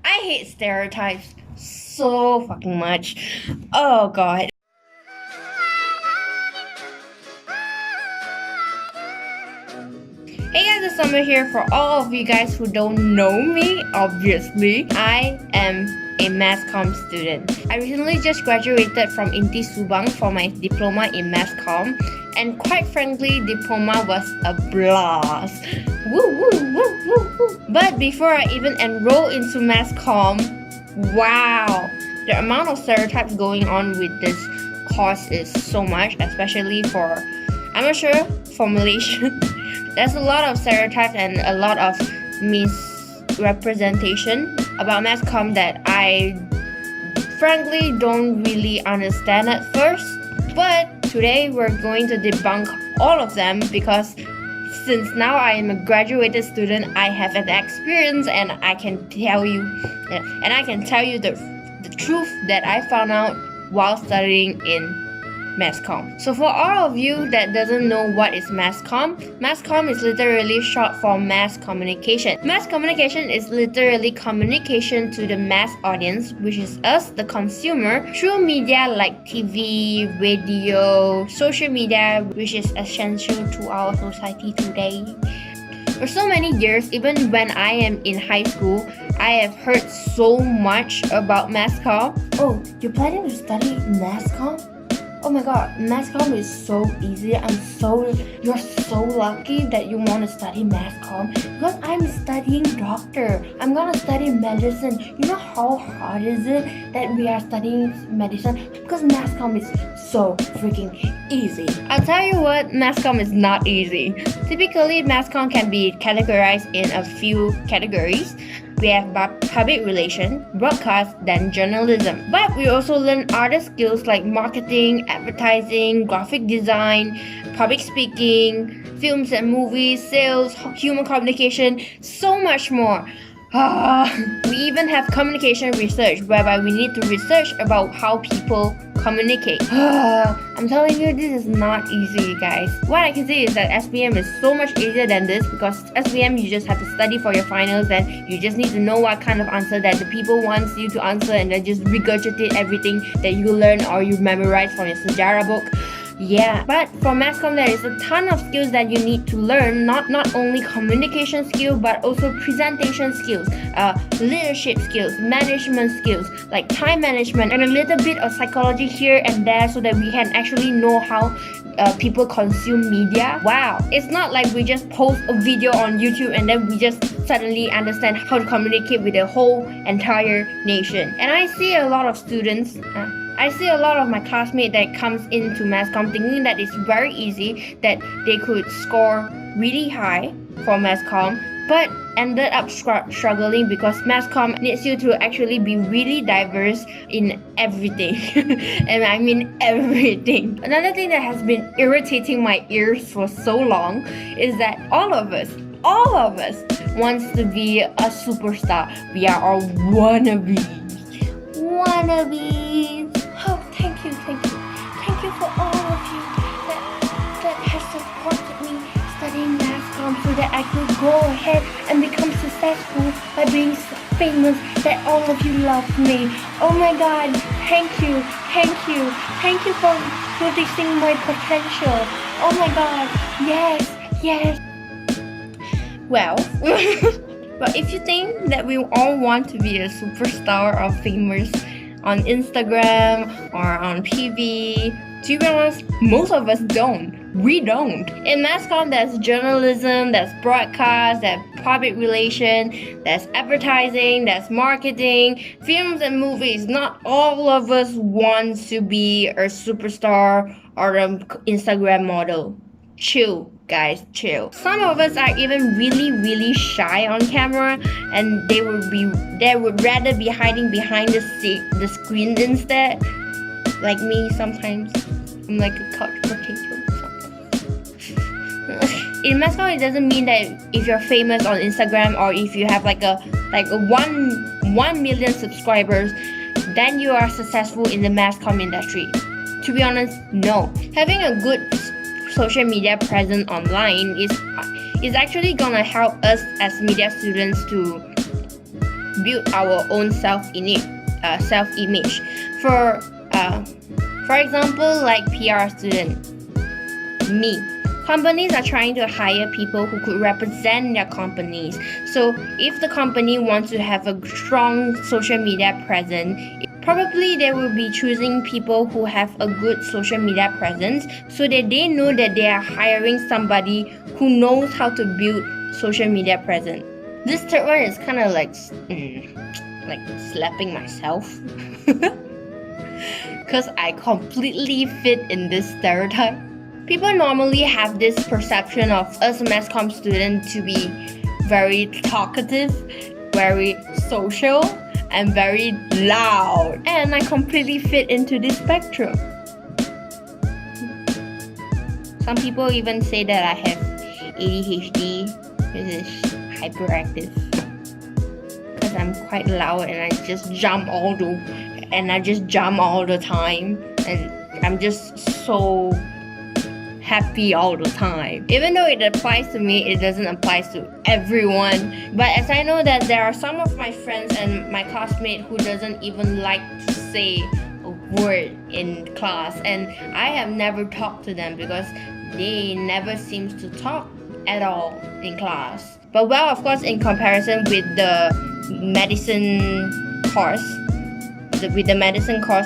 I hate stereotypes so fucking much. Oh god. Hey guys, it's Summer here. For all of you guys who don't know me, obviously, I am a mass comm student. I recently just graduated from Inti Subang for my diploma in mass comm, and quite frankly, diploma was a blast. Woo woo woo woo woo. But before I even enroll into mass comm, wow, the amount of stereotypes going on with this course is so much, especially for amateur formulation. There's a lot of stereotypes and a lot of misrepresentation about mass comm that I frankly don't really understand at first. But today we're going to debunk all of them because since now I am a graduated student, I have an experience and I can tell you the truth that I found out while studying in mass comm. So for all of you that doesn't know what is mass comm is literally short for mass communication. Mass communication is literally communication to the mass audience, which is us, the consumer, through media like TV, radio, social media, which is essential to our society today. For so many years, even when I am in high school, I have heard so much about mass comm. Oh, you're planning to study mass comm? Oh my god, mass comm is so easy. You're so lucky that you want to study mass comm because I'm studying doctor. I'm gonna study medicine. You know how hard is it that we are studying medicine? Because mass comm is so freaking easy. I'll tell you what, mass comm is not easy. Typically, mass comm can be categorized in a few categories. We have public relation, broadcast, then journalism. But we also learn other skills like marketing, advertising, graphic design, public speaking, films and movies, sales, human communication, so much more. We even have communication research, whereby we need to research about how people communicate. I'm telling you, this is not easy, guys. What I can say is that SPM is so much easier than this because SPM you just have to study for your finals and you just need to know what kind of answer that the people wants you to answer and then just regurgitate everything that you learn or you memorize from your sejarah book. Yeah, but for mass comm there is a ton of skills that you need to learn, not only communication skills but also presentation skills, leadership skills, management skills like time management, and a little bit of psychology here and there so that we can actually know how people consume media. Wow, it's not like we just post a video on YouTube and then we just suddenly understand how to communicate with the whole entire nation. And I see a lot of students I see a lot of my classmates that comes into mass comm thinking that it's very easy, that they could score really high for mass comm, but ended up struggling because mass comm needs you to actually be really diverse in everything. And I mean everything. Another thing that has been irritating my ears for so long is that all of us wants to be a superstar. We are all wannabes. Oh, thank you for all of you that has supported me studying mass comm so that I could go ahead and become successful by being famous, that all of you love me. Oh my god, thank you for noticing my potential. Oh my god, yes. Well, but if you think that we all want to be a superstar or famous on Instagram or on TV, to be honest, most of us don't. We don't. In mass comm, there's journalism, there's broadcast, there's public relation, there's advertising, there's marketing, films and movies. Not all of us want to be a superstar or an Instagram model. Chill, guys, chill. Some of us are even really shy on camera and they would rather be hiding behind the screen instead. Like me sometimes. I'm like a couch potato sometimes. In mass comm, it doesn't mean that if you're famous on Instagram or if you have like a 1 million subscribers, then you are successful in the mass comm industry. To be honest, no. Having a good social media presence online is actually gonna help us as media students to build our own self-image. For example, like PR student, me. Companies are trying to hire people who could represent their companies. So if the company wants to have a strong social media presence, probably they will be choosing people who have a good social media presence so that they know that they are hiring somebody who knows how to build social media presence. This third one is kind of like slapping myself because I completely fit in this stereotype. People normally have this perception of us mass comm students to be very talkative, very social, and very loud. And I completely fit into this spectrum. Some people even say that I have ADHD, which is hyperactive. Because I'm quite loud and I just jump all the time. And I'm just so happy all the time. Even though it applies to me, it doesn't apply to everyone. But as I know that there are some of my friends and my classmates who doesn't even like to say a word in class, and I have never talked to them because they never seems to talk at all in class. But well, of course, in comparison with the medicine course,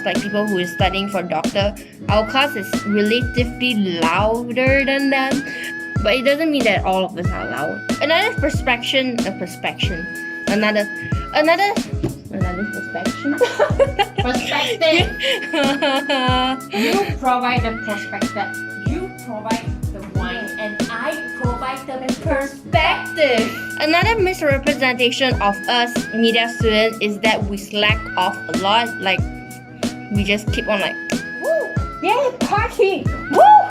like people who is studying for doctor, our class is relatively louder than them. But it doesn't mean that all of us are loud. Another perspective. Perspective. You provide the perspective. You provide the wine, and I provide the perspective. Another misrepresentation of us media students is that we slack off a lot. Like, we just keep on like, woo, yeah, party, woo,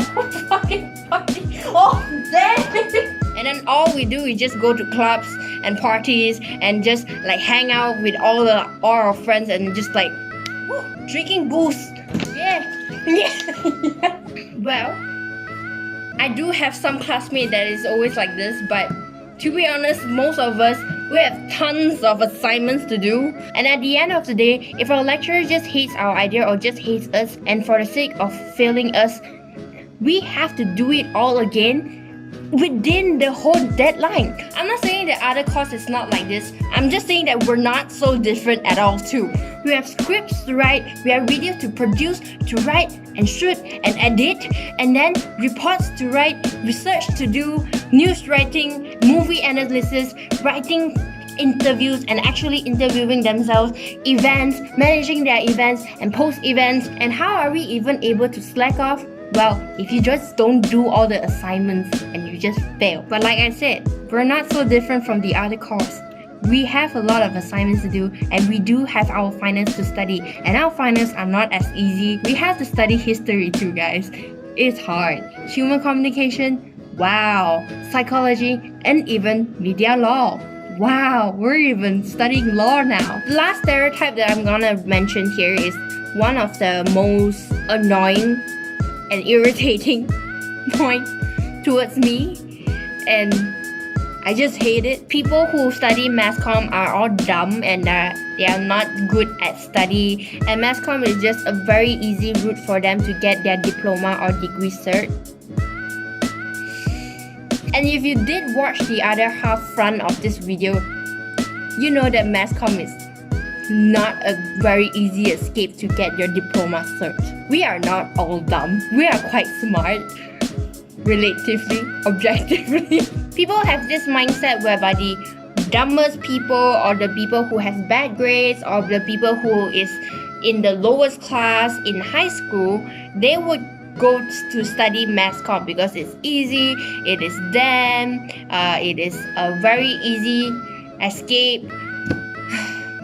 fucking party, oh damn. And then all we do is just go to clubs and parties and just like hang out with all our friends and just like, woo, drinking booze. Yeah. Well, I do have some classmates that is always like this, but to be honest, most of us, we have tons of assignments to do. And at the end of the day, if our lecturer just hates our idea or just hates us, and for the sake of failing us, we have to do it all again within the whole deadline. I'm not saying that other course is not like this. I'm just saying that we're not so different at all too. We have scripts to write, we have videos to produce, to write and shoot and edit, and then reports to write, research to do, news writing, movie analysis, writing interviews and actually interviewing themselves, events, managing their events and post events. And how are we even able to slack off? Well, if you just don't do all the assignments and you just fail. But like I said, we're not so different from the other course. We have a lot of assignments to do, and we do have our finance to study, and our finance are not as easy. We have to study history too, guys. It's hard. Human communication, wow. Psychology, and even media law. Wow, we're even studying law now. The last stereotype that I'm gonna mention here is one of the most annoying and irritating point towards me, and I just hate it. People who study mass comm are all dumb and they are not good at study, and mass comm is just a very easy route for them to get their diploma or degree cert. And if you did watch the other half front of this video, you know that mass comm is not a very easy escape to get your diploma cert. We are not all dumb. We are quite smart, relatively, objectively. People have this mindset whereby the dumbest people, or the people who has bad grades, or the people who is in the lowest class in high school, they would go to study mass comm because it's easy, it is them, it is a very easy escape.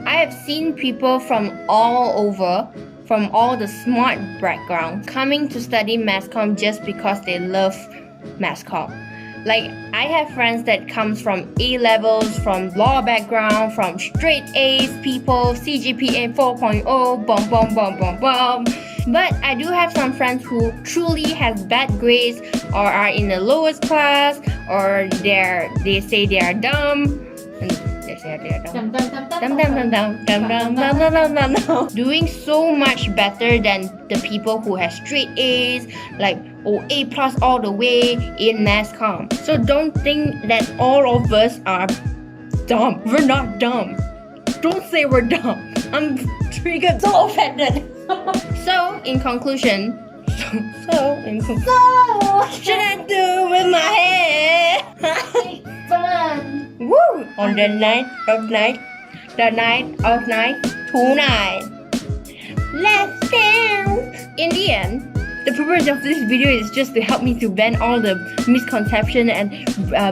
I have seen people from all over, from all the smart backgrounds, coming to study mass comm just because they love mass comm. Like, I have friends that comes from A levels, from law background, from straight A's people, CGPA 4.0, bum bum bum bum bum. But I do have some friends who truly have bad grades, or are in the lowest class, or they say they are dumb, and they're Dum, dum, dum, Dum, dum, dum, dum, dum, dum, dum, dum, dum, dum. Doing so much better than the people who have straight A's, like A plus all the way in mass comm. So don't think that all of us are dumb. We're not dumb. Don't say we're dumb. I'm triggered, so offended. So in conclusion, should I do with my hair? Fun. Woo! On the night tonight, let's dance. In the end, the purpose of this video is just to help me to ban all the misconception and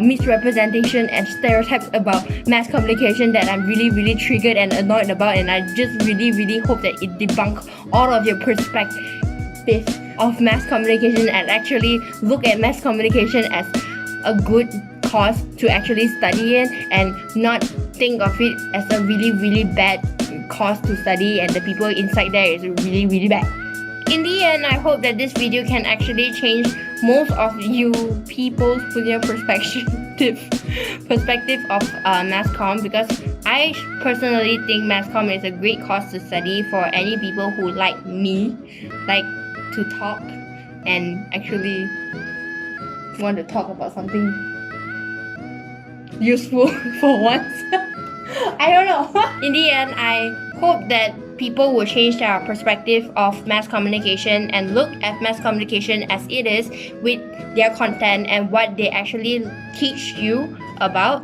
misrepresentation and stereotypes about mass communication that I'm really triggered and annoyed about, and I just really hope that it debunks all of your perspective of mass communication and actually look at mass communication as a good cause to actually study in and not think of it as a really bad cause to study and the people inside there is really bad. In the end, I hope that this video can actually change most of you people's perspective of mass comm, because I personally think mass comm is a great course to study for any people who like me, like to talk and actually want to talk about something useful for once. I don't know. In the end, I hope that people will change their perspective of mass communication and look at mass communication as it is, with their content and what they actually teach you about,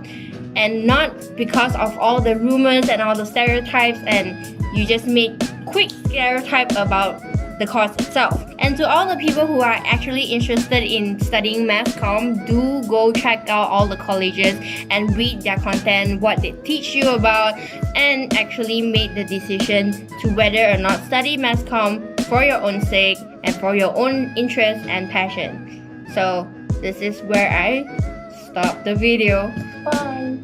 and not because of all the rumors and all the stereotypes and you just make quick stereotype about the course itself. And to all the people who are actually interested in studying mass comm, do go check out all the colleges and read their content, what they teach you about, and actually make the decision to whether or not study mass comm for your own sake and for your own interest and passion. So this is where I stop the video. Bye.